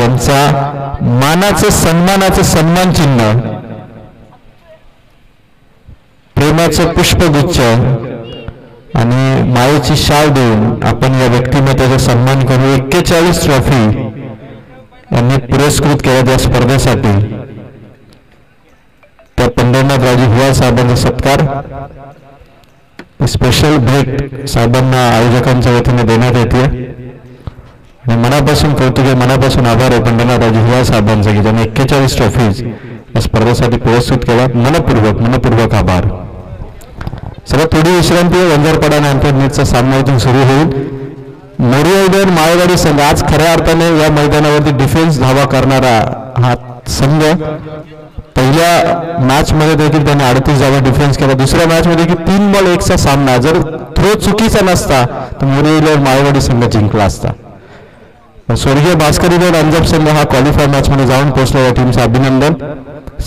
यांचा मानाचं सन्मानाचं सन्मान चिन्ह, प्रेमाचं पुष्पगुच्छ आणि मायेची शाल देऊन आपण या व्यक्तिमत्वाचा सन्मान करू. 41 ट्रॉफी यांनी पुरस्कृत केल्या या स्पर्धेसाठी. त्या पंढरनाथरावजी हुवा साहेबांचा सत्कार स्पेशल भेट साहेबांना आयोजकांच्या वतीने देण्यात येते आणि मनापासून कौतुक आहे, मनापासून आभार आहे पंढरनाथरावजी हुवा साहेबांचा की ज्यांनी 41 ट्रॉफीज या स्पर्धेसाठी पुरस्कृत केल्या. मनपूर्वक आभार. सगळं थोडी विश्रांती. वंजारपाड्यानंतर नीटचा सामना इथून सुरू होईल. मोरिया माळेवाडी संघ आज खऱ्या अर्थाने या मैदानावरती डिफेन्स धावा करणारा हा संघ. पहिल्या मॅच मध्ये देखील त्याने 38 धावा डिफेन्स केला. दुसऱ्या मॅच मध्ये देखील 3 बॉल 1चा सामना. जर थ्रो चुकीचा नसता तर मोरिया माळेवाडी संघ जिंकला असता. स्वर्गीय भास्करी अंजप संघ हा क्वालिफाय मॅच मध्ये जाऊन पोहोचला. या टीमचं अभिनंदन.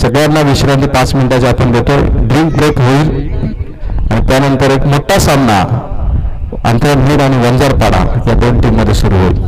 सगळ्यांना विश्रांती 5 मिनिटाची आपण देतो. ड्रिंक ब्रेक होईल आणि त्यानंतर एक मोठा सामना अंतर्गत आणि वंजारपाडा या 2 टीम मध्ये सुरू होईल.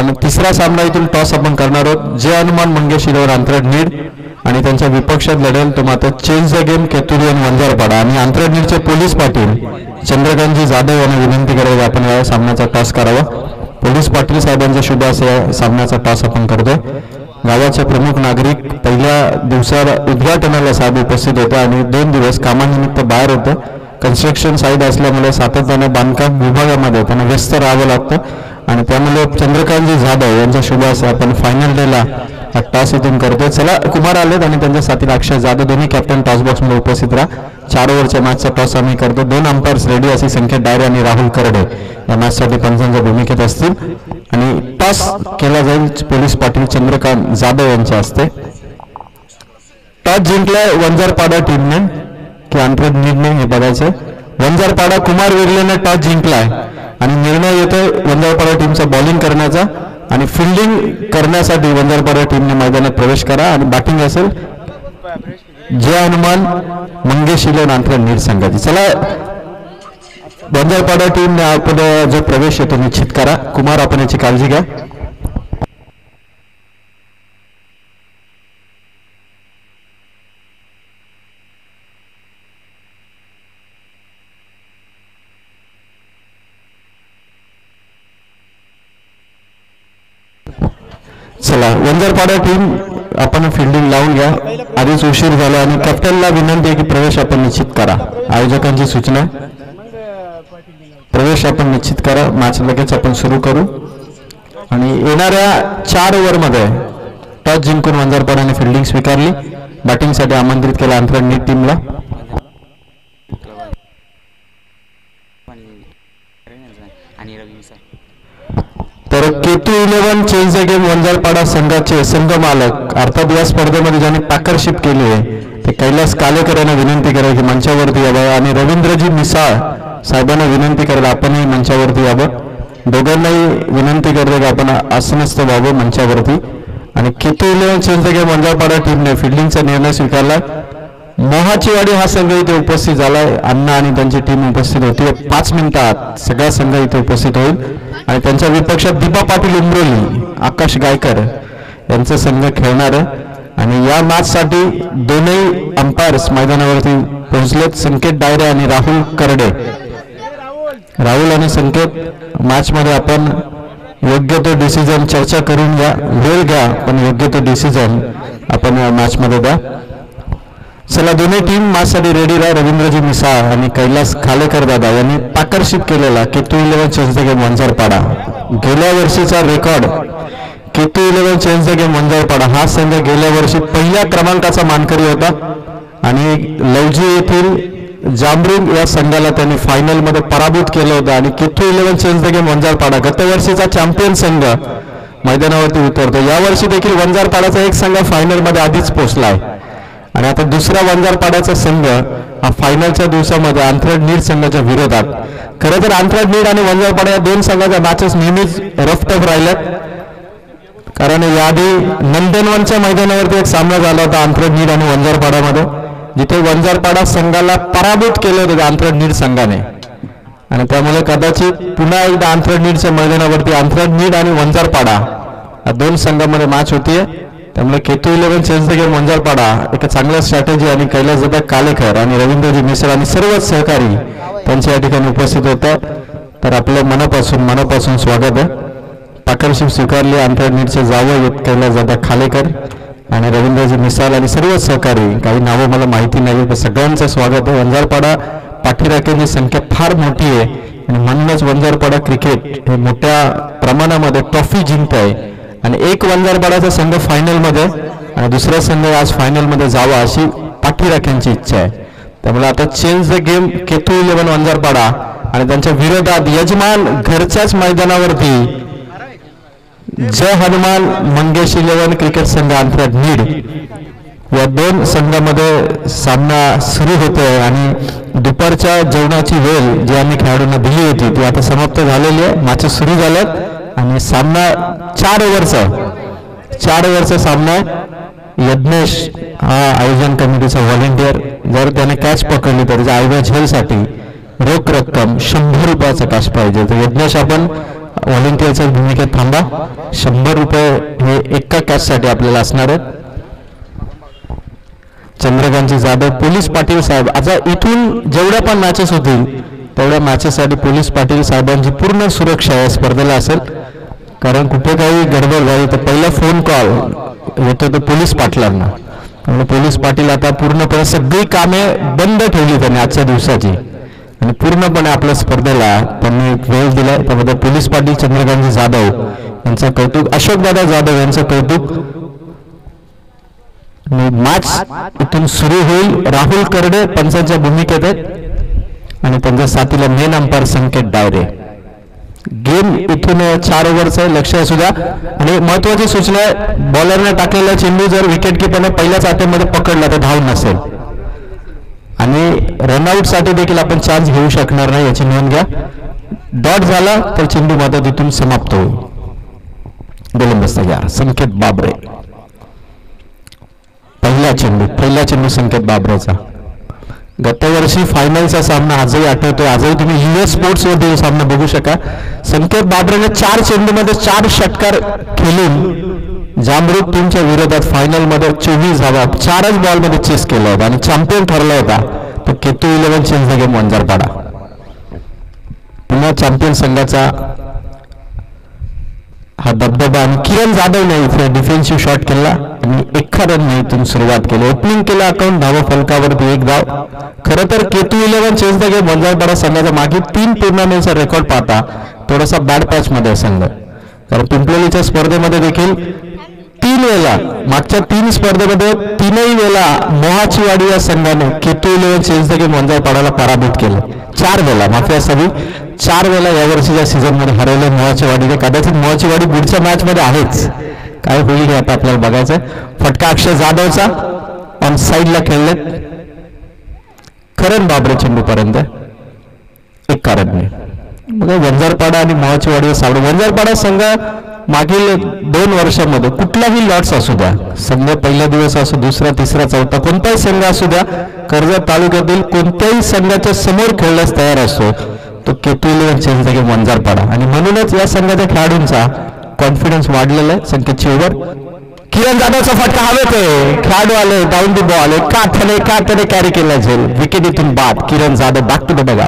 पण तिसरा सामना इथून टॉस आपण करणार आहोत. जय हनुमान मंगेश इलेव्हन अंतराळ नीड आणि त्यांच्या विपक्षात लढेल तो मात्र चेंज द गेम केतुरियन वंजारपाडा. आणि अंतराळ नीडचे पोलीस पाटील चंद्रकांतजी जाधव यांना विनंती करावी आपण या सामन्याचा टॉस करावा. पोलीस पाटील साहेबांचा शुभ असा सामन्याचा टॉस आपण करतोय. गावाचे प्रमुख नागरिक पहिल्या दिवसाला उद्घाटनाला साहेब उपस्थित होते आणि 2 दिवस कामानिमित्त बाहेर होते. कन्स्ट्रक्शन साईट असल्यामुळे सातत्याने बांधकाम विभागामध्ये त्यांना व्यस्त राहावं लागतं आणि त्यामुळे चंद्रकांतजी जाधव यांचा शुभ असा आपण फायनल डेला हा टॉस इथून करतोय. चला कुमार आलेत आणि त्यांच्या साथीला अक्षय जाधव दोन्ही कॅप्टन टॉस बॉक्समध्ये उपस्थित राहा. 4 ओव्हरच्या मॅचचा टॉस आम्ही करतो. 2 अंपायर्स रेडी अशी संकेत डायरे आणि राहुल करडे या मॅचसाठी पंचांच्या भूमिकेत असतील आणि टॉस केला जाईल पोलीस पाटील चंद्रकांत जाधव यांच्या हस्ते. टॉस जिंकलाय वंजारपाडा टीमने की अंतराळ नीडने हे बघायचं. वंजारपाडा कुमार विर्लेने टॉस जिंकलाय आणि निर्णय येतोय वंजारपाडा टीमचा बॉलिंग करण्याचा आणि फिल्डिंग करण्यासाठी वंजारपाडा टीमने मैदानात प्रवेश करा आणि बॅटिंग असेल जय हनुमान मंगेश इलेव्हन अंतराळ नीड संघाची. चला वंजारपाडा टीमने आपला जो प्रवेश आहे तो निश्चित करा. कुमार आपण याची काळजी घ्या. चला वंजारपाडा टीम आपण फिल्डिंग लावून घ्या. आधीच उशीर झाला आणि कॅप्टनला विनंती आहे की प्रवेश आपण निश्चित करा. आयोजकांची सूचना प्रवेश आपण निश्चित करा. मॅच लगेच आपण सुरू करू आणि येणाऱ्या 4 ओव्हरमध्ये टॉस जिंकून वंजारपाडाने फिल्डिंग स्वीकारली. बॅटिंगसाठी आमंत्रित केला अंतराळ नीड टीमला. तर Ketu eleven change the game Vanjarpada संघाचे संघ मालक अर्थात या स्पर्धेमध्ये ज्यांनी पॅकरशिप केली आहे ते कैलास कालेकर यांना विनंती करा की मंचावरती यावं आणि रवींद्रजी मिसाळ साहेबांना विनंती करायला आपणही मंचावरती यावं. दोघांनाही विनंती करतो की आपण आसनस्थ व्हावं मंचावरती. आणि Ketu eleven change the game Vanjarpada टीमने फिल्डिंगचा निर्णय स्वीकारला. मोहाचीवाडी हा संघ इथे उपस्थित झालाय. अण्णा आणि त्यांची टीम उपस्थित होती. 5 मिनिटात सगळा संघ इथे उपस्थित होईल आणि त्यांच्या विपक्षात दीपा पाटील उमरोली आकाश गायकर यांचा संघ खेळणार आहे. आणि या मॅचसाठी दोन्ही अंपायर्स मैदानावरती पोहोचलेत. संकेत डायरे आणि राहुल करडे. राहुल आणि संकेत मॅचमध्ये आपण योग्य तो डिसिजन चर्चा करून घ्या. वेळ घ्या पण योग्य तो डिसिजन आपण या मॅचमध्ये द्या. चला दोन्ही टीम मॅचसाठी रेडी राहा. रवींद्रजी मिसाळ आणि कैलास खालेकर दादा यांनी पॅकरशिप केलेला Ketu eleven change the game Vanjarpada. गेल्या वर्षीचा record Ketu eleven change the game Vanjarpada हा संघ गेल्या वर्षी पहिल्या क्रमांकाचा मानकरी होता आणि लवजी येथील जांभरुंग या संघाला त्यांनी फायनलमध्ये पराभूत केलं होतं. आणि Ketu eleven change the game Vanjarpada गतवर्षीचा चॅम्पियन संघ मैदानावरती उतरतो. यावर्षी देखील वंजारपाडाचा एक संघ फायनलमध्ये आधीच पोहोचलाय आणि आता दुसरा वंजारपाड्याचा संघ हा फायनलच्या दिवसामध्ये अंतराळ नीड संघाच्या विरोधात. खरं तर अंतराळ नीड आणि वंजारपाडा या 2 संघाच्या मॅचेस नेहमीच रफ टफ राहिल्यात. कारण याआधी नंदनवनच्या मैदानावरती एक सामना झाला होता अंतराळ नीड आणि वंजारपाड्यामध्ये जिथे वंजारपाडा संघाला पराभूत केलं होतं अंतराळ नीड संघाने. आणि त्यामुळे कदाचित पुन्हा एकदा अंतराळ नीडच्या मैदानावरती अंतराळ नीड आणि वंजारपाडा या 2 संघांमध्ये मॅच होतीये. त्यामुळे Ketu eleven change the game Vanjarpada एक चांगला स्ट्रॅटेजी आणि कैलासदादा कालेकर आणि रवींद्रजी मिसळ आणि सर्वच सहकारी त्यांच्या या ठिकाणी उपस्थित होतात. तर आपलं मनापासून स्वागत आहे. पॅकरशिप स्वीकारली अंतराळ नीडचे जावं येत कैलासदादा खालेकर आणि रवींद्रजी मिसाळ आणि सर्वच सहकारी. काही नावं मला माहिती नाही पण सगळ्यांचं स्वागत आहे. वंजारपाडा पाठीराख्यांची संख्या फार मोठी आहे आणि म्हणूनच वंजारपाडा क्रिकेट हे मोठ्या प्रमाणामध्ये ट्रॉफी जिंकत आहे. आणि एक वंजारपाडाचा संघ फायनलमध्ये आणि दुसरा संघ आज फायनलमध्ये जावा अशी पाठीराख्यांची इच्छा आहे. त्यामुळे आता change the game Ketu eleven Vanjarpada आणि त्यांच्या विरोधात यजमान घरच्याच मैदानावरती जय हनुमान मंगेश इलेव्हन क्रिकेट संघ अंतराळ नीड या 2 संघामध्ये सामना सुरू होतोय. आणि दुपारच्या जेवणाची वेळ जी आम्ही खेळाडूंना दिली होती ती आता समाप्त झालेली आहे. मॅचेस सुरू झाल्यात आणि सामना 4 ओव्हरचा सामना. यज्ञेश हा आयोजन कमिटीचा व्हॉलेंटियर. जर त्याने कॅच पकडली तर त्याच्या आयव्या झेलसाठी रोख रक्कम 100 रुपयाचा कॅश पाहिजे. तर यज्ञेश आपण व्हॉलेंटियरच्या भूमिकेत थांबा. 100 रुपये हे एका कॅचसाठी आपल्याला असणार आहेत. चंद्रकांतजी जाधव, पोलीस पाटील साहेब. आता इथून जेवढ्या पण मॅचेस होतील तेवढ्या मॅचेससाठी पोलीस पाटील साहेबांची पूर्ण सुरक्षा या स्पर्धेला असेल. कारण कुठे काही गडबड झाली तर पहिला फोन कॉल येतो तो पोलीस पाटलांना. त्यामुळे पोलीस पाटील आता पूर्णपणे सगळी कामे बंद ठेवली त्यांनी आजच्या दिवसाची आणि पूर्णपणे आपल्या स्पर्धेला त्यांनी वेळ दिला. त्याबद्दल पोलीस पाटील चंद्रकांतजी जाधव यांचं कौतुक. अशोकदादा जाधव यांचं कौतुक. मॅच इथून सुरू होईल. राहुल करडे पंचांच्या भूमिकेत आहेत आणि त्यांच्या साथीला मेन अंपायर संकेत डायरे. गेम इथून 4 ओव्हरचं आहे, लक्ष असू द्या. आणि महत्वाची सूचना आहे, बॉलरने टाकलेला चेंडू जर विकेट किपरने पहिल्याच अटेम्प्टमध्ये पकडला तर धाव नसेल आणि रनआउट साठी देखील आपण चान्स घेऊ शकणार नाही, याची नोंद घ्या. डॉट झाला तर चेंडू मात्र तिथून समाप्त होईल. गोलंदाज घ्या संकेत बाबरे. पहिला चेंडू संकेत बाबरेचा. गतवर्षी फायनलचा सामना आजही आठवतोय. आजही तुम्ही US स्पोर्ट्स वरती सामना बघू शका. संकेत बाबरेने 4 चेंडूमध्ये 4 षटकार खेळून जामरूक टीमच्या विरोधात फायनल मध्ये 24 धावा 4च बॉलमध्ये चेस केला होता आणि चॅम्पियन ठरला होता. तो केतू 11 चेंजचा गेम वंजारपाडा. पुन्हा चॅम्पियन संघाचा हा दबदबा. आणि किरण जाधवने इथे डिफेन्सिव्ह शॉट केला आणि 1 रनने इथून सुरुवात केली. ओपनिंग केला अकाउंट. धावा फलकावरती 1 धाव. खरं तर केतू 11 चेंजचा गेम वंजारपाडा संघाचा मागील 3 टुर्नामेंटचा रेकॉर्ड पाहता थोडासा बॅड पॅच मध्ये संघ. कारण पिंपलोलीच्या स्पर्धेमध्ये देखील 3 वेळा मागच्या 3 स्पर्धेमध्ये 3ही वेळा मोहाचीवाडी या संघाने केतू 11 चेंजचा गेम वंजारपाडाला पराभूत केले. 4 वेळा माफी असावी. 4 वेळा यावर्षीच्या सीझन मध्ये हरवले मोहाचीवाडीने. कदाचित मोहाचीवाडी पुढच्या मॅच मध्ये आहेच. काय होईल हे आता आपल्याला बघायचंय. फटका अक्षय जाधवचा ऑन साईडला खेळलेत. करण बाबरे चेंडूपर्यंत 1 रनने. मग वंजारपाडा आणि मोहाचीवाडी सावड. वंजारपाडा संघ मागील 2 वर्षांमध्ये कुठलाही लॉट्स असू द्या, संघ पहिला दिवस असो, दुसरा, तिसरा, चौथा, कोणताही संघ असू द्या, कर्जत तालुक्यातील कोणत्याही संघाच्या समोर खेळण्यास तयार असतो तो केतू 11 चेंजचा गेम वंजारपाडा. आणि म्हणूनच या संघाच्या खेळाडूंचा कॉन्फिडन्स वाढलेला आहे. संकेतची ओव्हर. किरण जाधवचा फटका हवेत आहे. खेळाडू आले डाऊन दी बॉल. एका हाताने कॅरी केला झेल. विकेट इथून बाद. Kiran Jadhav back to the bag.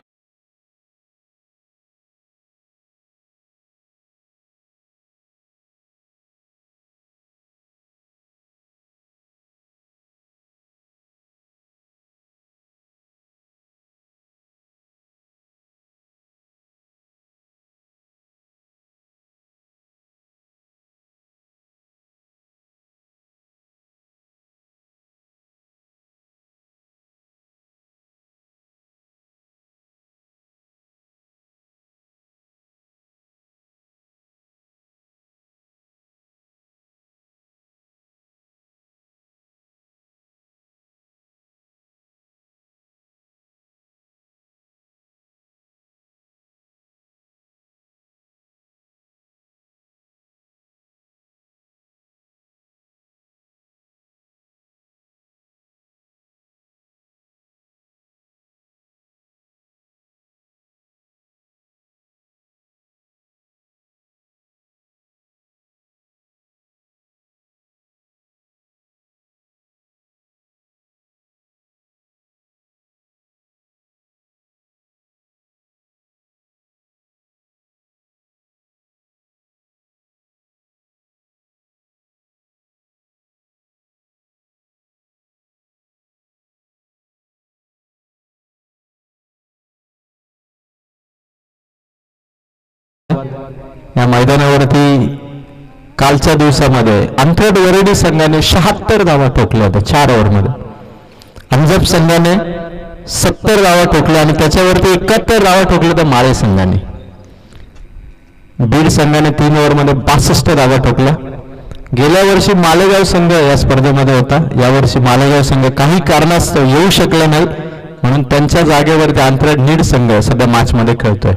या मैदानावरती कालच्या दिवसामध्ये अंथरड वरडी संघाने 76 धावा ठोकल्या होत्या 4 ओव्हरमध्ये. अंजप संघाने 70 धावा ठोकल्या आणि त्याच्यावरती 71 धावा ठोकल्या तर माळे संघाने. बीड संघाने 3 ओव्हरमध्ये 62 धावा ठोकल्या. गेल्या वर्षी मालेगाव संघ या स्पर्धेमध्ये होता. यावर्षी मालेगाव संघ काही कारणास्तव येऊ शकला नाही म्हणून त्यांच्या जागेवरती अंतरड नीड संघ सध्या मॅच मध्ये खेळतोय.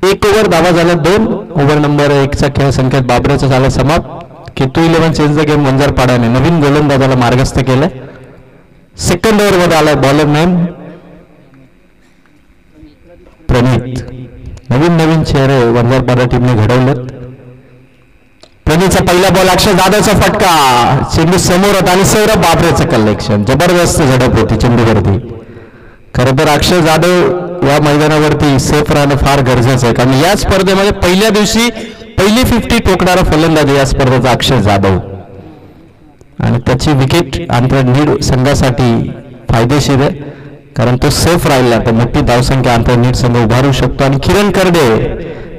1 ओव्हर धावा झाला 2. ओव्हर नंबर 1चा खेळ संकेत बाबरेचा झाला समाप्त. केतू 11 चेंजचा गेम वंजारपाड्याने नवीन गोलंदाजाला मार्गस्थ केलाय. सेकंड ओव्हर मध्ये आलाय बॉलर नेम प्रणित. नवीन नवीन चेहरे वंजारपाडा टीमने घडवलेत. प्रणितचा पहिला बॉल अक्षय जाधवचा फटका, चेंडू समोर होता आणि सौरभ बाबरेचं कलेक्शन. जबरदस्त झडप होती चेंडूवरती. खरं तर अक्षय जाधव या मैदानावरती सेफ राहणं फार गरजेचं आहे, कारण या स्पर्धेमध्ये पहिल्या दिवशी पहिली 50 ठोकणारा फलंदाज या स्पर्धेचा अक्षय जाधव, आणि त्याची विकेट आंतरनीड संघासाठी फायदेशीर आहे, कारण तो सेफ राहिला तर मोठी धावसंख्या आंतरनीड संघ उभारू शकतो. आणि किरण करडे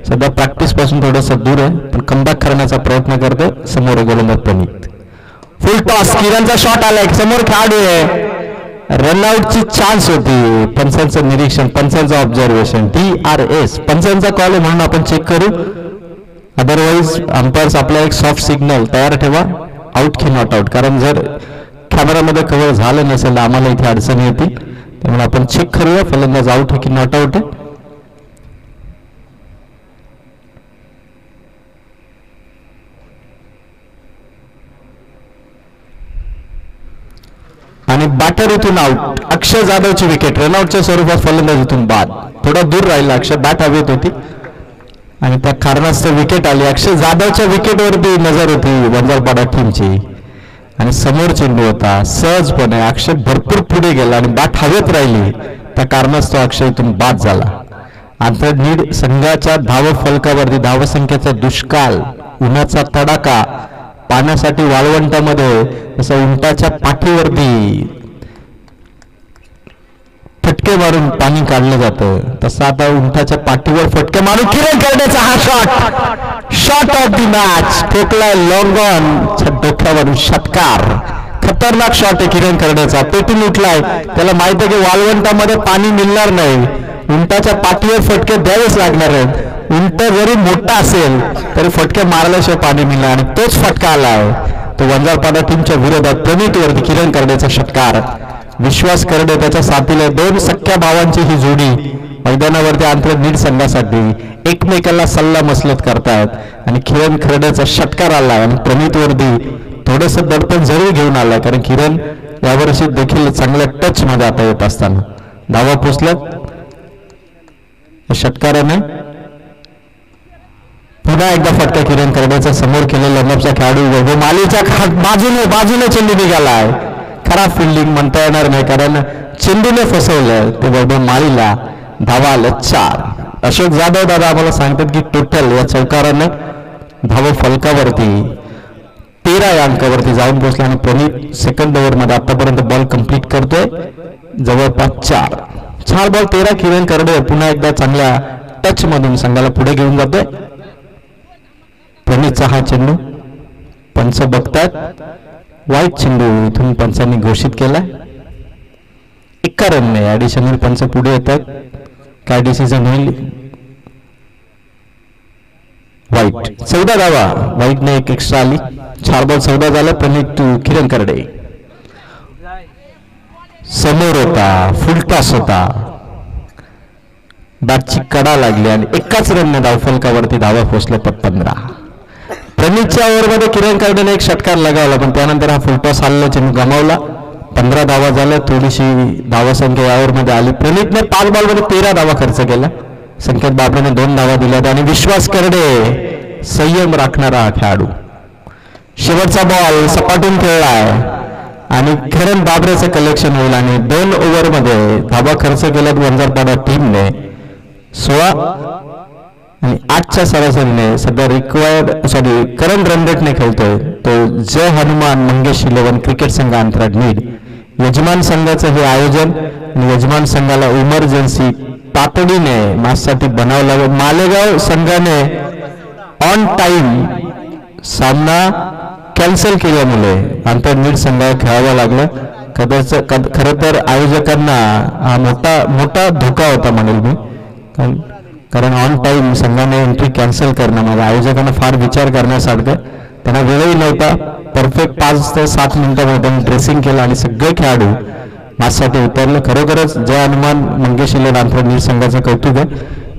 सध्या प्रॅक्टिस पासून थोडंसं दूर आहे, पण कमबॅक करण्याचा प्रयत्न करते. समोर गोलंदाज प्रणित. फुल टॉस, किरणचा शॉट आलाय, समोर खेळाडू आहे, रनआउटची चान्स होती. पंचांचं निरीक्षण, पंचांचं ऑब्झर्वेशन, TRS पंचांचा कॉल आहे म्हणून आपण चेक करू. अदरवाईज अंपायर्स आपला एक सॉफ्ट सिग्नल तयार ठेवा, आउट की नॉट आउट, कारण जर कॅमेरामध्ये कव्हर झालं नसेल तर आम्हाला इथे अडचणी येतील. त्यामुळे आपण चेक करूया फलंदाज आउट आहे की नॉट आउट आहे. आणि बॅटर इथून आउट. अक्षय जाधवची विकेट रनआउटच्या स्वरूपात फलंदाज इथून बाद. थोडा दूर राहिला अक्षय, बॅट हवेत होती आणि त्या कारणास्तव विकेट आली. अक्षय जाधवच्या विकेटवरती नजर होती वंजारपाडा टीमची आणि समोर चेंडू होता. सहजपणे अक्षय भरपूर पुढे गेला आणि बॅट हवेत राहिली, त्या कारणास्तव अक्षय इथून बाद झाला. आंतरनीड संघाच्या धाव फलकावरती धावसंख्येचा दुष्काळ, उन्हाचा तडाखा, पाण्यासाठी वाळवंटामध्ये जसं उंटाच्या पाठीवरती फटके मारून पाणी काढलं जातं, तसं आता उंटाच्या पाठीवर फटके मारून किरण करण्याचा हा शॉट ऑफ द मॅच ठोकलाय लॉंग ऑन, डोक्यावरून षटकार. खतरनाक शॉट आहे किरण करण्याचा, पेटून उठलाय. त्याला माहिती आहे की वाळवंटामध्ये पाणी मिळणार नाही, उंटाच्या पाठीवर फटके द्यावेच लागणार आहेत. उंट जरी मोठा असेल तरी फटके मारल्याशिवाय पाणी मिळणार, आणि तोच फटका आलाय तो वंजारपाडा टीमच्या विरोधात. प्रणित वरती किरण करण्याचा षटकार. विश्वास करडे त्याच्या साथीला, दोन सख्या भावांची ही जोडी मैदानावरती आंतरनीड संघासाठी एकमेकाला सल्ला मसलत करतायत आणि किरण खरड्याचा षटकार आलाय आणि प्रणित वरती थोडंसं दडपण जरूर घेऊन आलाय, कारण किरण यावर्षी देखील चांगल्या टच मध्ये आता येत असताना धावा पोचल्यात. षटकाराने पुन्हा एकदा फटका किरण करड्याचा समोर केलेला लंबचा खेळाडू वैभव मालीच्या बाजूने चेंडू निघालाय. खराब फिल्डिंग म्हणता येणार नाही, कारण चेंडूने फसवलं ते वैभव मालीला. धावा आल्या 4. अशोक जाधव दादा आम्हाला सांगतात की टोटल या चौकारानं धाव फलकावरती 13 या अंकावरती जाऊन पोहोचला आणि प्रणित सेकंड ओव्हरमध्ये आतापर्यंत बॉल कंप्लीट करतोय जवळपास 4 बॉल 13. किरण करडे पुन्हा एकदा चांगल्या टच मधून संघाला पुढे घेऊन जातोय. प्रणितचा हा चेंडू पंच बघतात, वाईट चेंडू इथून पंचांनी घोषित केलाय. 1 रनने ऍडिशनल पंच पुढे येतात. काय डिसिजन होईल? वाईट. 14 धावा, वाईटने 1 एक्स्ट्रा आली. 4 बॉल 14 झाला. प्रणित टू किरण करडे समोर होता, फुल टॉस होता, बॅटची कडा लागली आणि 1च रनने धावफलकावरती धावा पोहोचल्या 15. प्रणितच्या ओव्हरमध्ये किरण करडेने 1 षटकार लगावला, पण त्यानंतर हा फुलटॉस आलेला चेंडू गमावला. 15 धावा झाल्या. थोडीशी धावासंख्या या ओव्हरमध्ये आली. प्रणितने 5 बॉलमध्ये 13 धावा खर्च केला. संकेत बाबरेने 2 धावा दिल्यात आणि विश्वास करडे संयम राखणारा हा खेळाडू. शेवटचा बॉल सपाटून खेळलाय आणि किरण बाबरेचं कलेक्शन होईल आणि 2 ओव्हरमध्ये धावा खर्च केल्यात वंजारपाडा टीमने 16 आणि 8च्या सरासरीने सध्या करंट रन रेटने खेळतोय तो जय हनुमान मंगेश 11 क्रिकेट संघ आंतरनीड. यजमान संघाचं हे आयोजन आणि यजमान संघाला इमर्जन्सी तातडीने मॅचसाठी बनवलं. मालेगाव संघाने ऑन टाइम सामना कॅन्सल केल्यामुळे आंतरनीड संघाला खेळावं लागलं. खरं तर आयोजकांना हा मोठा धोका होता म्हणेल मी, कारण ऑन टाइम संघाने एंट्री कॅन्सल करणं म्हणजे आयोजकांना फार विचार करण्यासारखं. त्यांना वेळही नव्हता. परफेक्ट 5 ते 7 मिनिटांमध्ये त्यांनी ड्रेसिंग केलं आणि सगळे खेळाडू मॅचसाठी उतरले. खरोखरच जय हनुमान मंगेश 11 आंतरनीड संघाचं कौतुक आहे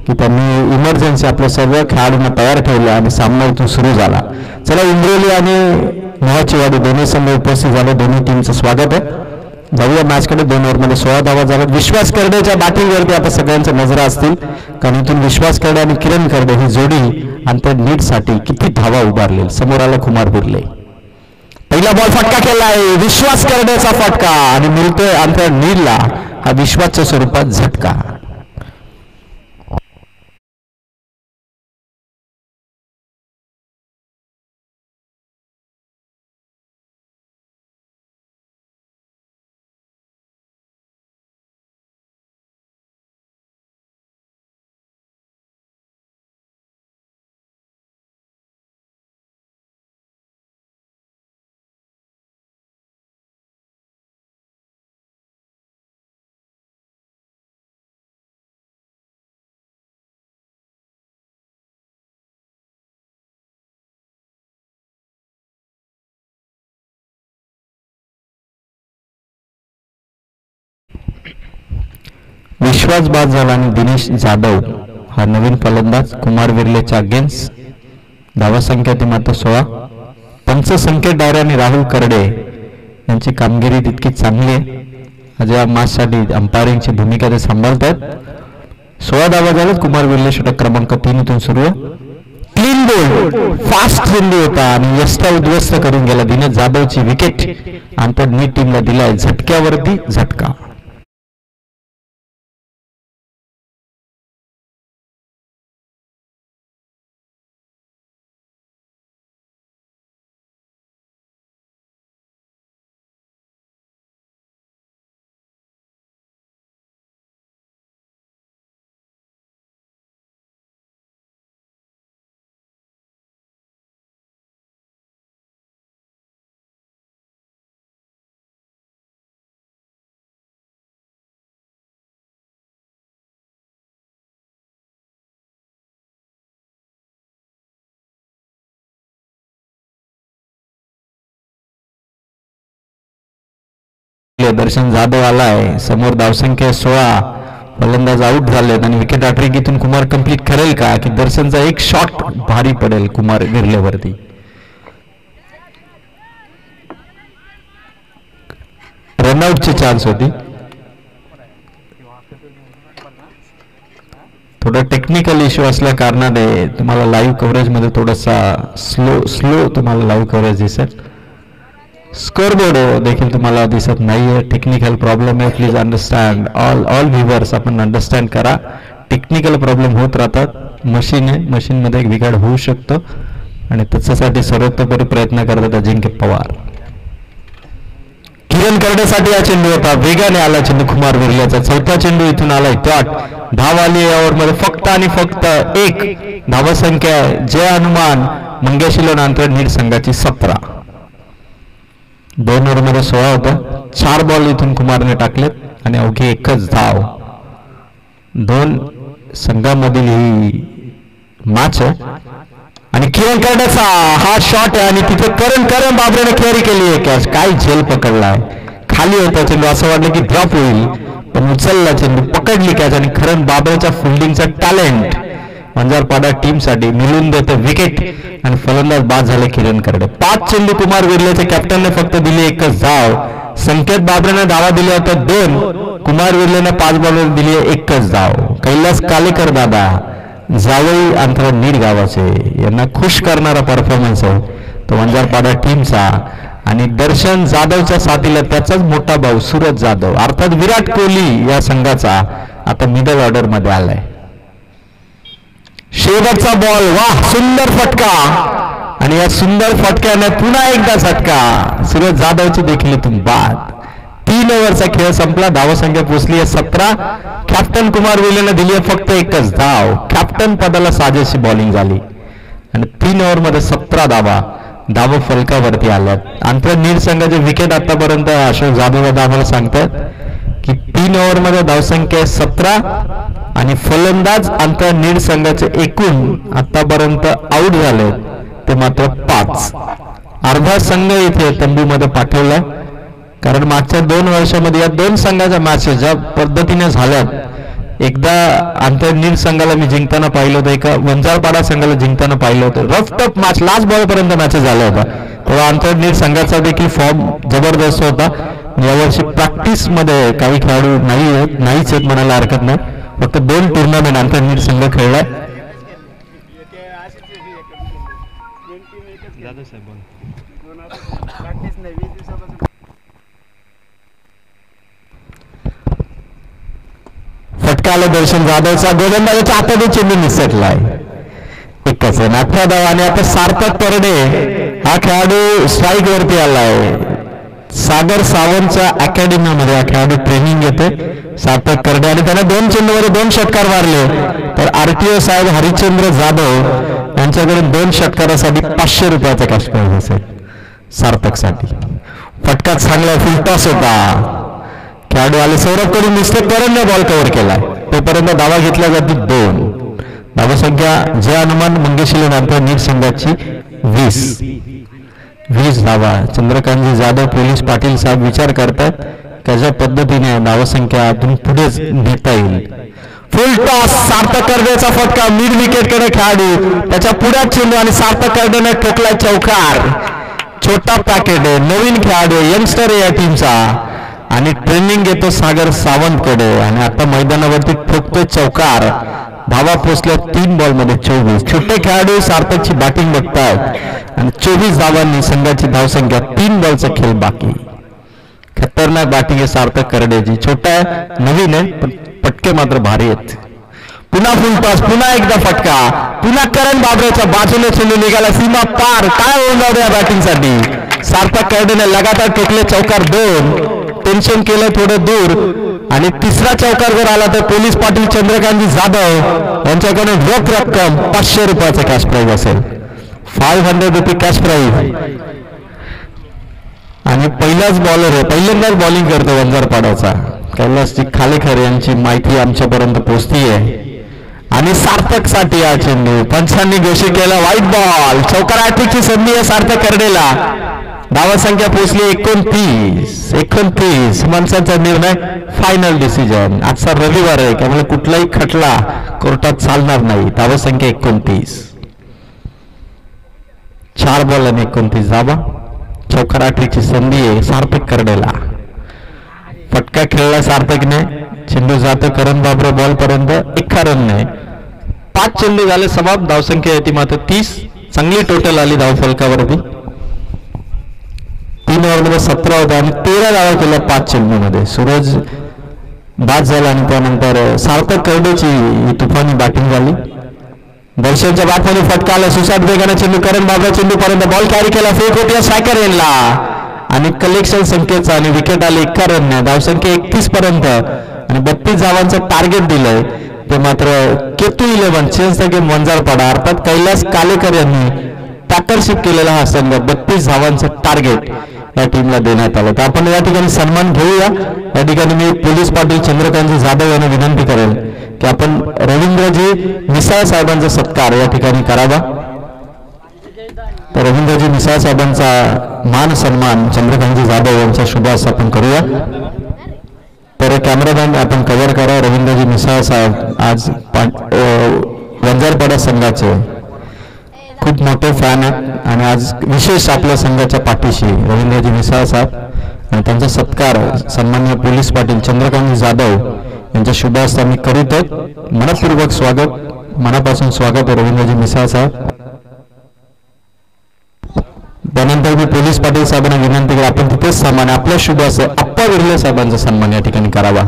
की त्यांनी इमर्जन्सी आपल्या सर्व खेळाडूंना तयार ठेवलं आणि सामना इथून सुरू झाला. चला, इंद्रोली आणि मोहाचीवाडी दोन्ही संघ उपस्थित झाले. दोन्ही टीमचं स्वागत आहे. जाऊया मॅचकडे. 2 ओव्हरमध्ये 16 धावा झाल्यात. विश्वास करडेच्या बॅटिंगवरती आता सगळ्यांच्या नजरा असतील, कारण इथून विश्वास करडे आणि किरण करडे ही जोडी अंतर लीडसाठी किती धावा उभारली. समोर आला कुमार बिर्ले. पहिला बॉल फटका केलाय, विश्वास करडेचा फटका आणि मिळतोय अंतर लीडला. हा विश्वासच्या स्वरूपात झटका. विश्वास बाद झाला आणि दिनेश जाधव हा नवीन फलंदाज कुमार विर्लेच्या अगेन्स्ट. धावा संख्या ती मात्र 16. पंच संकेत डायरे आणि राहुल करडे यांची कामगिरी तितकी चांगली आहे. आज या मॅचसाठी अंपायरिंगची भूमिका ते सांभाळतात. 16 धावा झाल्यात. कुमार विर्ले षटक क्रमांक 3 इथून सुरू आहे. क्लीन बोल्ड फास्ट चेंडू होता आणि यष्टा उद्ध्वस्त करून गेला. दिनेश जाधवची विकेट अंतर नीट टीमला दिलाय. झटक्यावरती झटका. दर्शन जाधव आलाय. समोर धावसंख्या 16. फलंदाज आउट झालेत आणि विकेट आट्रिकीतून कुमार कंप्लीट करेल का, की दर्शनचा एक शॉट भारी पडेल कुमार विर्लेवरती. रनआउटची चान्स होती. थोडा टेक्निकल इश्यू असल्या कारणाने तुम्हाला लाईव्ह कव्हरेज मध्ये थोडासा स्लो तुम्हाला लाईव्ह कव्हरेज दिसेल. स्कोरबोर्ड देखील तुम्हाला दिसत नाहीये. टेक्निकल प्रॉब्लेम आहे. Please understand. ऑल व्ह्युअर्स आपण अंडरस्टँड करा. टेक्निकल प्रॉब्लेम होत राहतात. मशीन आहे, मशीनमध्ये एक बिघाड होऊ शकतो आणि त्याच्यासाठी सर्वतोपरी प्रयत्न करतात अजिंक्य पवार. किरण करडेसाठी हा चेंडू होता. वेगाने आला चेंडू कुमार विर्लेचा. चौथा चेंडू इथून आलाय. डॉट धाव आली यावर फक्त आणि फक्त 1 धावसंख्या. जय हनुमान मंगेशिलोन अंतर नीट संघाची 17. 2 ओव्हरमध्ये 16 होता. 4 बॉल इथून कुमारने टाकलेत आणि अवघी एकच धाव. 2 संघामधील ही मॅच आहे आणि किरण करडेचा हा शॉट आहे आणि तिथे करण बाबरेने कॅरी केली आहे कॅच. काय झेल पकडलाय. खाली होता चेंडू, असं वाटलं की ड्रॉप होईल, पण उचलला चेंडू, पकडली कॅच आणि करण बाबरेच्या फिल्डिंगचा टॅलेंट वंजारपाडा टीमसाठी मिळून देते विकेट आणि फलंदाज बाद झाले किरण करडे. 5 चेंडू कुमार विर्लेच्या कॅप्टनने फक्त दिली एकच धाव. संकेत बाबरेने धावा दिल्या होत्या 2. कुमार विर्लेने 5 बॉलवर दिली एकच धाव. कैलास कालेकर दादा जावई अंतरा नीर गावाचे यांना खुश करणारा परफॉर्मन्स आहे तो वंजारपाडा टीमचा. आणि दर्शन जाधवच्या साथीला त्याचाच मोठा भाऊ सूरज जाधव अर्थात विराट कोहली या संघाचा आता मिडल ऑर्डर मध्ये आलाय. शेवटचा बॉल, वाह सुंदर फटका आणि या सुंदर फटक्याने पुन्हा एकदा झटका. सूरज जाधवची देखील इथून बाद. 3 ओव्हरचा खेळ संपला. धावसंख्या पोहोचली आहे 17. कॅप्टन कुमार विर्लेने दिली आहे फक्त एकच धाव. कॅप्टन पदाला साजेशी बॉलिंग झाली आणि 3 ओव्हरमध्ये 17 धावा फलकावरती आल्यात. आंतर नीर संघाचे विकेट आतापर्यंत अशोक जाधव आम्हाला सांगतात की 3 ओव्हरमध्ये धावसंख्या 17 आणि फलंदाज आंतर नीर संघाचे एकूण आतापर्यंत आउट झाले ते मात्र 5. अर्धा संघ इथे तंबूमध्ये पाठवलाय कारण मागच्या 2 वर्षामध्ये या 2 संघाच्या मॅचेस ज्या पद्धतीने झाल्यात. एकदा आंतर नीर संघाला मी जिंकताना पाहिलं होतं, एका वंजारपाडा संघाला जिंकताना पाहिलं होतं. Rough tough match, last ball पर्यंत मॅचेस झाल्या होत्या. थोडा अंतर्निर्मित संघाचा देखील फॉर्म जबरदस्त होता. यावर्षी प्रॅक्टिस मध्ये काही खेळाडू नाहीच आहेत म्हणायला हरकत नाही. फक्त 2 टुर्नामेंट अंतर्निर्मित संघ खेळलाय. फटका आला दर्शन जाधवचा. गोलंदाजाच्या हातात चेंडू निसटलाय. एकच आहे 18 धावा. आणि आता सार्थक करडे हा खेळाडू स्ट्राईक वरती आलाय. सागर सावंतच्या अकॅडमीमध्ये हा खेळाडू ट्रेनिंग घेते सार्थक करडे. आणि त्याने 2 चेंडूमध्ये 2 षटकार मारले. तर RTO साहेब हरिश्चंद्र जाधव यांच्याकडून 2 षटकारासाठी 500 रुपयाचा कॅश प्राइज असेल सार्थकसाठी. फटका चांगला फुलटॉस होता. खेळाडू आले सौरभ कडून मिस्टेक करून बॉल कव्हर केलाय. तोपर्यंत धावा घेतल्या जाते 2. धावसंख्या जे अनुमान मंगेशील नीट संघाची 20 धावा. चंद्रकांतजी जाधव पोलीस पाटील साहेब विचार करतात कशा पद्धतीने धावसंख्या अजून पुढेच नेता येईल. फुल टॉस सार्थक करडेचा फटका. मिड विकेट कडे खेळाडू त्याच्या पुढ्यात चेंडू आणि सार्थक करडेने ठोकलाय चौकार. छोटा पॅकेट आहे. नवीन खेळाडू यंगस्टर आहे या टीमचा आणि ट्रेनिंग घेतो सागर सावंतकडे. आणि आता मैदानावरती ठोकतोय चौकार. धावा पोचल्या 3 बॉलमध्ये 24. छोटे खेळाडू सार्थकची बॅटिंग बघतायत आणि 24 धावांनी संघाची धावसंख्या. 3 बॉलचा खेळ बाकी. खतरनाक बॅटिंग आहे सार्थक करडेची. छोटा आहे नवीन आहे पण पटके मात्र भारी आहेत. पुन्हा फुल टॉस. पुन्हा एकदा फटका. पुन्हा करण बाबरेच्या बाजूने चेंडू निघाला सीमा पार. काय होऊन जाऊ या बॅटिंगसाठी. सार्थक करडेने लगातार ठोकले चौकार 2. टेन्शन केलं थोडं दूर. आणि तिसरा चौकार जर आला तर पोलीस पाटील चंद्रकांतजी जाधव यांच्याकडे रोख रक्कम 500 रुपयाचा कॅश प्राइज असेल. 500 रुपये कॅश प्राइज. आणि पहिलाच बॉलर आहे. पहिल्यांदाच बॉलिंग करतो वंजारपाड्याचा कैलासजी खालेकर यांची माहिती आमच्यापर्यंत पोहोचती आहे. आणि सार्थकसाठी हा चेंडू पंचांनी घोषित केला व्हाईट बॉल. चौकार हॅट्रिकची संधी आहे सार्थक करडेला. धावसंख्या पोहोचली 29. माणसांचा निर्णय फायनल डिसिजन. आजचा रविवार आहे त्यामुळे कुठलाही खटला कोर्टात चालणार नाही. धावसंख्या 29. 4 बॉल आणि 29 धावा. चौकार हॅट्रिकची संधी आहे सार्थक करडेला. फटका खेळला सार्थकने. चेंडू जातो करण बाबरे बॉल पर्यंत. 1 रनने 5 चेंडू झाले समाप्त. धावसंख्या येते मात्र 30. चांगली टोटल आली धावफलकावरती. 3 ओव्हरमध्ये 17 होता आणि 13 धावा केल्या 5 चेंडूमध्ये. सूरज बाद झाला आणि त्यानंतर सार्थक करडेची ही तुफानी बॅटिंग झाली. दर्शनच्या बॅटमध्ये फटका आला. सुसाट वेगाने चेंडू करण बाबरा चेंडू पर्यंत बॉल कॅरी केला. 4 कोटी स्ट्रायकर येणला आणि कलेक्शन संख्येचा आणि विकेट आले 1 रनने. धावसंख्या 31 पर्यंत आणि 32 धावांचं टार्गेट दिलंय. ते मात्र Ketu 11 change the game Vanjarpada अर्थात कैलास कालेकर यांनी पार्टनरशिप केलेला हा संघ 32 धावांचं टार्गेट या टीमला देण्यात आलं. तर आपण या ठिकाणी सन्मान घेऊया. या ठिकाणी मी पोलीस पाटील चंद्रकांतजी जाधव यांना विनंती करेल की आपण रवींद्रजी मिसाळ साहेबांचा सत्कार या ठिकाणी करावा. तर रवींद्रजी मिसाळ साहेबांचा मान सन्मान चंद्रकांतजी जाधव यांच्या शुभास आपण करूया. तर कॅमेरामॅन आपण कव्हर करा. रवींद्रजी मिसाळ साहेब आज वंजारपाडा संघाचे खूप मोठे फॅन आहेत आणि आज विशेष आपल्या संघाच्या पाठीशी रवींद्रजी मिसाळ साहेब आणि त्यांचा सत्कार सन्माननीय पोलीस पाटील चंद्रकांतजी जाधव यांच्या शुभ हस्ते आम्ही करीत आहोत. मनपूर्वक स्वागत. मनापासून स्वागत आहे रवींद्रजी मिसाळ साहेब. त्यानंतर मी पोलीस पाटील साहेबांना विनंती करा आपण तिथेच सन्मान आपल्या शुभ हस्ते आप्पा विर्ले साहेबांचा सन्मान या ठिकाणी करावा.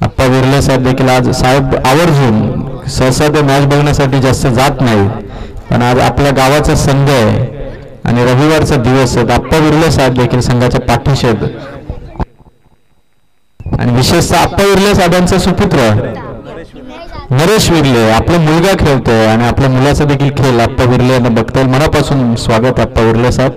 आप्पा विर्ले साहेब देखील आज साहेब आवर्जून सहसा ते मॅच बघण्यासाठी जास्त जात नाही पण आज आपल्या गावाचा संघ आहे आणि रविवारचा दिवस आहे. आप्पा विर्ले साहेब देखील संघाच्या पाठीशी आहेत आणि विशेषतः आप्पा विर्ले साहेबांचा सुपुत्र नरेश विर्ले आपला मुलगा खेळतोय आणि आपल्या मुलाचा देखील खेळ आप्पा विर्ले यांना बघता येईल. मनापासून स्वागत आप्पा विर्ले साहेब.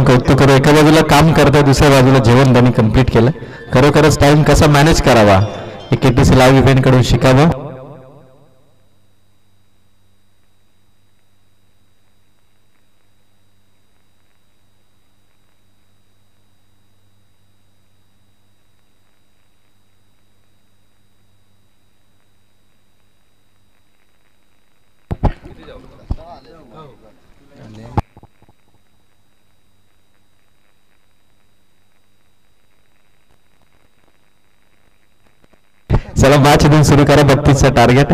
कौतुक करू. एका बाजूला काम करतं, दुसऱ्या बाजूला जेवण त्यांनी कंप्लीट केलं. खरोखरच टाइम कसा मॅनेज करावा हे KTC लाईव्ह इव्हेंट कडून शिकावं. चला मॅच इथून सुरू करा. 32चा टार्गेट.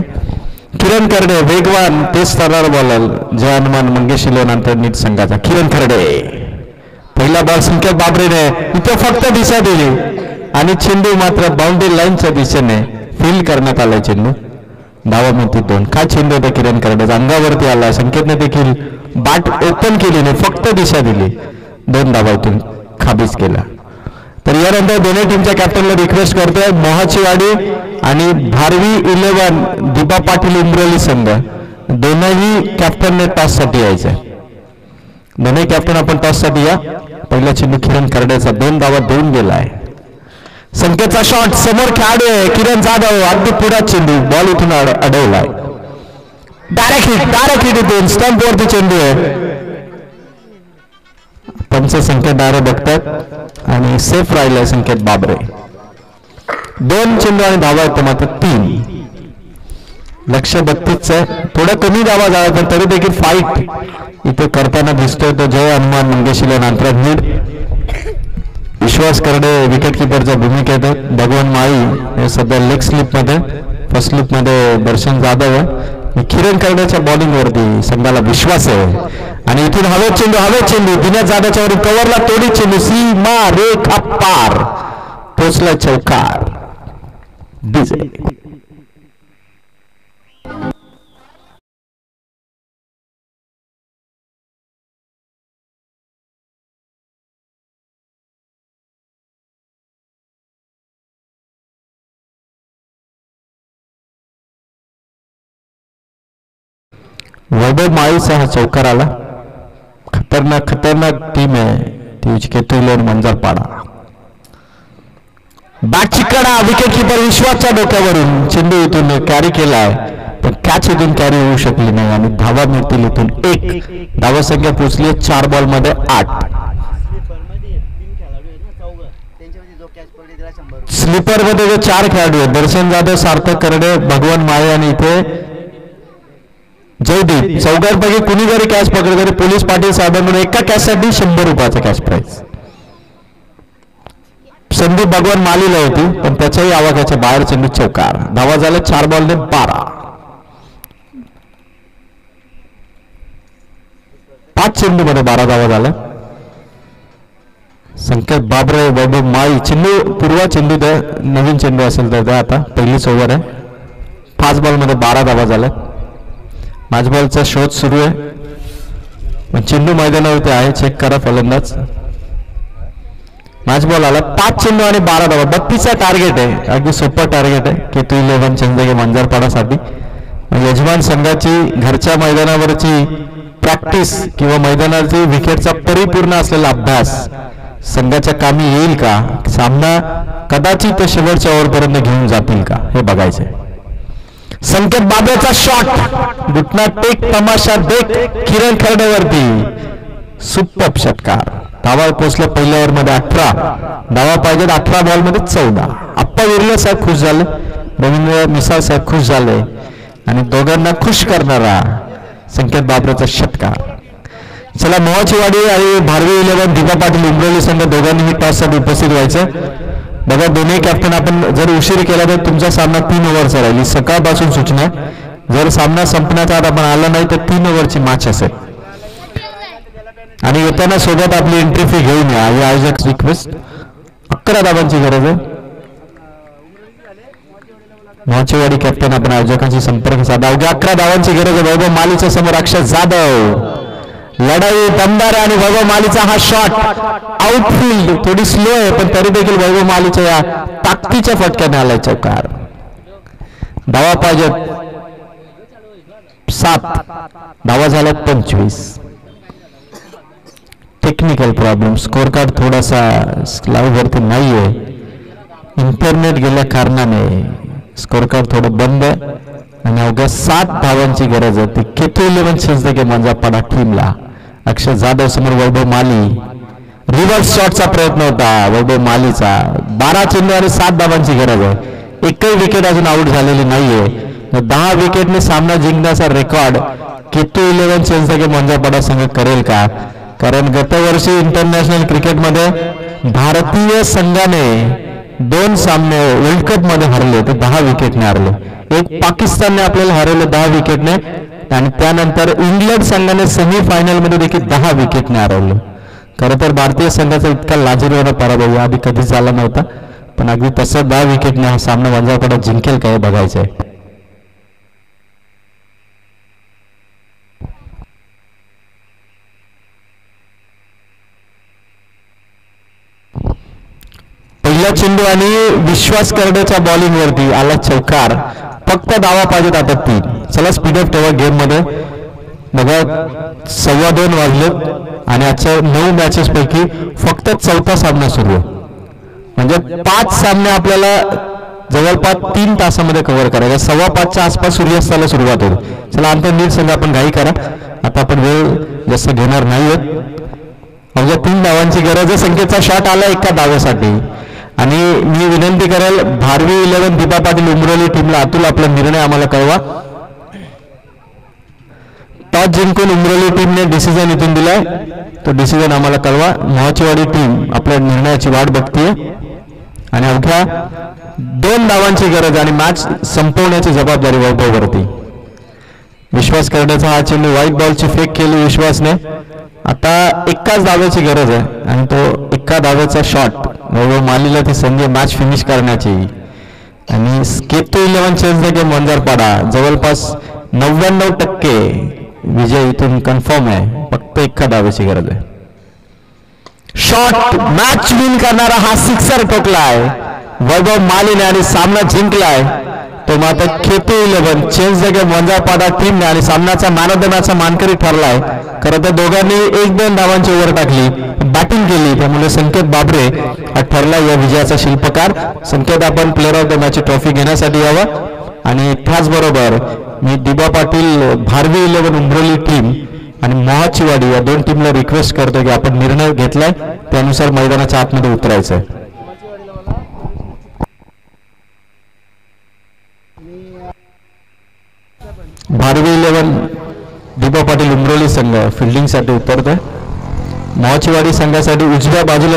किरण खर्डे वेगवान तेज स्तरावर बॉलर जय हनुमान मंगेशी नंतर नीट संघाचा किरण खर्डे. पहिला बॉल संकेत बाबरेने इथे फक्त दिशा दिली आणि चेंडू मात्र बाउंड्री लाईनच्या दिशेने फील्ड करण्यात आलाय. चेंडू धावा मिळते 2. काय चेंडू होता किरण खर्डेचा, अंगावरती आला. संकेतने देखील बॅट ओपन केली नाही, फक्त दिशा दिली. 2 धावातून खाबीज केला. तर यानंतर दोन्ही टीमच्या कॅप्टनला रिक्वेस्ट करतोय, मोहाचीवाडी आणि भारवी 11 दीपा पाटील उमरोली संघ दोनही कॅप्टनने टॉससाठी यायचंय. दोन्ही कॅप्टन आपण टॉससाठी या. पहिला चेंडू किरण खर्डेचा 2 धावा देऊन गेलाय. संकेतचा शॉट समोर खेळाडू आहे किरण जाधव, अगदी पुढा चेंडू बॉल इथून अडवलाय. डायरेक्ट हिट इथून स्टंप वरती चेंडू आहे. पंच संकेत दारे बघतात आणि सेफ राहिलाय संकेत बाबरे. 2 चेंडू आणि धावा आहेत मात्र 3. लक्ष 32चं थोडं कमी धावा झाला पण तरी देखील फाईट इथे करताना दिसतोय तो जय हनुमान मंगेशीला नंतर नीड. विश्वास करडे विकेट किपरच्या भूमिकेत आहेत. भगवान माळी हे सध्या लेग स्लिप मध्ये, फर्स्ट स्लिप मध्ये दर्शन जाधव आहे. किरण खर्डेच्या बॉलिंग वरती संघाला विश्वास आहे आणि इथून हवेत चेंडू दिनेश जाधवच्या वरून कव्हरला तोडी चेंडू सीमा रेखा पार पोचला. चौकार. डीजे वैभव माळीचा हा चौकार आला. खतरनाक टीम आहे ती केतुलेन मंजरपाडा. बॅटची कडा विकेट किपर विश्वासच्या डोक्यावरून चेंडू इथून कॅरी केलाय पण कॅच इथून कॅरी होऊ शकली नाही आणि धावा मिळतील इथून 1. धावा संख्या पोचली 4 बॉल मध्ये 8. स्लीपर मध्ये जे 4 खेळाडू आहेत दर्शन जाधव, सार्थक करडे, भगवान माळे आणि इथे जयदीप. चौघांपैकी कुणी जरी कॅच पकडले तरी पोलीस पाटील साहेबांकडून एका कॅचसाठी 100 रुपयाचा कॅश प्राइज. संदीप भगवान मालीला होती पण त्याच्याही आवाक्याच्या बाहेर चेंडू चौकार. धावा झाले 4 बॉलने 12. 5 चेंडू मध्ये 12 धावा झाल्या. संकेत बाबरे वैभव माळी चेंडू पूर्वा चेंडू द्या, नवीन चेंडू असेल तर द्या. आता पहिलीच ओव्हर आहे. 5 बॉल मध्ये 12 धावा झाल्या. मॅच बॉलचा शोध सुरू आहे पण चेंडू मैदानावरती आहे. चेक करा फलंदाज. मॅच बॉल आला. 5 चेंडू आणि 12 धावा. 32चा टार्गेट आहे. अगदी सोपं टार्गेट आहे केतू 11 चंदगे मंजरपाडासाठी. यजमान संघाची घरच्या मैदानावरची प्रॅक्टिस किंवा मैदानावरची विकेटचा परिपूर्ण असलेला अभ्यास संघाच्या कामी येईल का, सामना कदाचित शेवटच्या ओव्हरपर्यंत घेऊन जातील का हे बघायचंय. संकेत बाबरेचा शॉट घुटना टेक तमाशा देख किरण खर्डेवरती सुपर षटकार. धावा पोचल्या पहिल्या ओव्हर मध्ये 18. धावा पाहिजेत 18 बॉल मध्ये 14. आप्पा विर्ले साहेब खुश झाले, रवींद्र मिसाळ साहेब खुश झाले आणि दोघांना खुश करणारा संकेत बाबरेचा षटकार. चला मोहाचीवाडी आणि भारवी 11 दीपा पाटील उमरोली संघ दोघांनीही टॉस साठी उपस्थित व्हायचं. बघा दोन्ही कॅप्टन आपण जर उशीर केला तर तुमचा सामना 3 ओव्हरचा राहील. सकाळपासून सूचना. जर सामना संपण्याचा आता आपण आला नाही तर 3 ओव्हरची मॅच असेल आणि येताना सोबत आपली एंट्री फी घेऊन या ही आयोजक रिक्वेस्ट. 11 धावांची गरज आहे. मोहाचीवाडी कॅप्टन आपण आयोजकांशी संपर्क साधा. अवघ्या 11 धावांची गरज आहे. वैभव मालीच्या समोर अक्षय जाधव. लढाई दमदार आणि वैभव मालीचा हा शॉट आउटफील्ड थोडी स्लो आहे पण तरी देखील वैभव मालीच्या या ताकदीच्या फटक्याने आलाय चौकार. धावा पाहिजेत 7. धावा झाल्या 25. टेक्निकल प्रॉब्लेम, स्कोर कार्ड थोडासा लाईव्ह वरती नाहीये, इंटरनेट गेल्या कारणाने स्कोर कार्ड थोडं बंद आहे आणि अवघ्या 7 धावांची गरज आहे. ती K211 छेजदगे मंजापाडा टीमला. अक्षय जाधव समोर वैभव माली, रिव्हर्स शॉटचा प्रयत्न होता वैभव मालीचा. 12 चेंडू आणि 7 धावांची गरज आहे. एकही विकेट अजून आउट झालेली नाहीये. 10 विकेटने सामना जिंकण्याचा रेकॉर्ड K211 छेजदगे मंजापाडा संघ करेल का? कारण गतवर्षी इंटरनॅशनल क्रिकेटमध्ये भारतीय संघाने 2 सामने वर्ल्ड कप मध्ये हरले, ते 10 विकेटने हरले. एक पाकिस्तानने आपल्याला हरवलं 10 विकेटने आणि त्यानंतर इंग्लंड संघाने सेमीफायनल मध्ये देखील 10 विकेटने हरवलं. खरं तर भारतीय संघाचा इतका लाजिरवाणा पराभव आधी कधीच झाला नव्हता, पण अगदी तसं 10 विकेटने हा सामना मंजापाडा जिंकेल काय बघायचं आहे. पहिला चेंडू आणि विश्वास करडेच्या बॉलिंग वरती आला चौकार. फक्त धावा पाहिजेत आता 3. चला स्पीडअप ठेवा गेम मध्ये. बघा 2:15 वाजलेत आणि आजच्या 9 मॅचेस पैकी फक्त 4था सामना सुरू आहे. म्हणजे 5 सामने आपल्याला जवळपास 3 तासामध्ये कव्हर करायचे. 5:15च्या आसपास सूर्यास्ताला सुरुवात होते. चला अंतर नीट संघ आपण घाई करा, आता आपण वेळ जास्त घेणार नाहीत. म्हणजे 3 धावांची गरज आहे. संकेतचा शॉट आला एका धावेसाठी आणि मी विनंती करेल भारवी 11 दीपा पाटील उमरोली टीमला, अतुल आपला निर्णय आम्हाला कळवा. टॉस जिंकून उमरोली टीमने डिसिजन इथून दिलाय, तो डिसिजन आम्हाला कळवा. मोहाचीवाडी टीम आपल्या निर्णयाची वाट बघतीये आणि अवघ्या 2 धावांची गरज आणि मॅच संपवण्याची जबाबदारी वैभववरती. विश्वास करण्याचा हा चेंडू व्हाईट बॉलची फेक केली विश्वासने. आता एकाच धावेची गरज आहे आणि तो एका धावेचा शॉट वैभव मालीला ती संधी मॅच फिनिश करण्याची. आणि K211 छेजदगे मंजारपाडा जवळपास 99% विजय इथून कन्फर्म आहे. फक्त एका धावेची गरज आहे. शॉट मॅच विन करणारा हा सिक्सर ठोकलाय वैभव मालीने आणि सामना जिंकलाय तो मात्र K211 छेजदगे मंजारपाडा टीमने आणि सामन्याचा मॅन ऑफ द मॅचचा मानकरी ठरलाय. खरं तर दोघांनी 1-2 धावांची ओव्हर टाकली, बॅटिंग केली, त्यामुळे संकेत बाबरे हा ठरला या विजयाचा शिल्पकार. संकेत आपण प्लेअर ऑफ द मॅचची ट्रॉफी घेण्यासाठी यावं. आणि त्याचबरोबर मी दिबा पाटील भारवी 11 उमरोली टीम आणि मोहाचीवाडी या 2 टीमला रिक्वेस्ट करतो की आपण निर्णय घेतलाय त्यानुसार मैदानाच्या आतमध्ये उतरायचं आहे. भारवी 11 दीपा पाटील उमरोली संघ फिल्डिंगसाठी उतरतोय. मोहाचीवाडी संघासाठी उजव्या बाजूला